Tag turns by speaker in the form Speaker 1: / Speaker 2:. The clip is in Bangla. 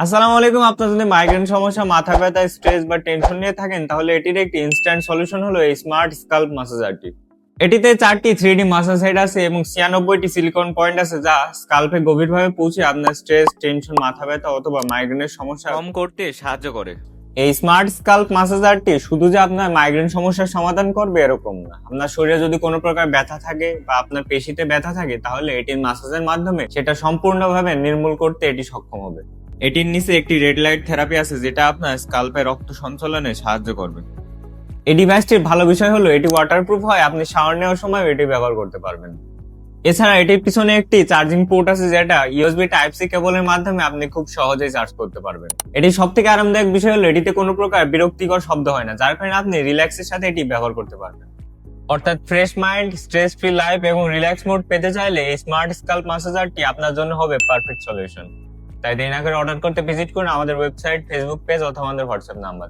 Speaker 1: আসসালামু আলাইকুম। আপনার যদি মাইগ্রেন সমস্যা, মাথা ব্যথা, স্ট্রেস বা টেনশন নিয়ে থাকেন, তাহলে এটির একটি ইনস্ট্যান্ট সলিউশন হলো এই স্মার্ট স্কাল্প ম্যাসাজারটি। এটিতে 4টি 3D মাসাজ হেড আছে এবং 96টি সিলিকন পয়েন্ট আছে, যা স্কাল্পে গভীরভাবে পৌঁছে আপনার স্ট্রেস, টেনশন, মাথা ব্যথা অথবা মাইগ্রেনের সমস্যা কম করতে সাহায্য করে। এই স্মার্ট স্কাল্প ম্যাসাজারটি শুধু যে আপনার মাইগ্রেন সমস্যার সমাধান করবে এরকম না। আপনার শরীরে যদি কোনো প্রকার ব্যথা থাকে বা আপনার পেশিতে ব্যথা থাকে, তাহলে এটির ম্যাসাজের মাধ্যমে সেটা সম্পূর্ণভাবে নির্মূল করতে এটি সক্ষম হবে। এটির নিচে একটি রেড লাইট থেরাপি আছে, যেটা আপনার স্কাল্পে রক্ত সঞ্চালনে সাহায্য করবে। এই ডিভাইসটির ভালো বিষয় হলো এটি ওয়াটারপ্রুফ হয়, আপনি শাওয়ার নেওয়ার সময় এটি ব্যবহার করতে পারবেন। এছাড়া এটির পিছনে একটি চার্জিং পোর্ট আছে, যেটা ইউএসবি টাইপ সি কেবলের মাধ্যমে আপনি খুব সহজেই চার্জ করতে পারবেন। এটি সবথেকে আরামদায়ক বিষয় হলো এটিতে কোনো প্রকার বিরক্তিকর শব্দ হয় না, যার কারণে আপনি রিল্যাক্সের সাথে এটি ব্যবহার করতে পারবেন। অর্থাৎ fresh mind, stress free life এবং রিল্যাক্স মোড পেতে চাইলে এই স্মার্ট স্কাল্প ম্যাসাজারটি আপনার জন্য হবে পারফেক্ট সলিউশন। তাই দেরি না করে অর্ডার করতে ভিজিট করুন আমাদের ওয়েবসাইট, ফেসবুক পেজ অথবা আমাদের হোয়াটসঅ্যাপ নাম্বার।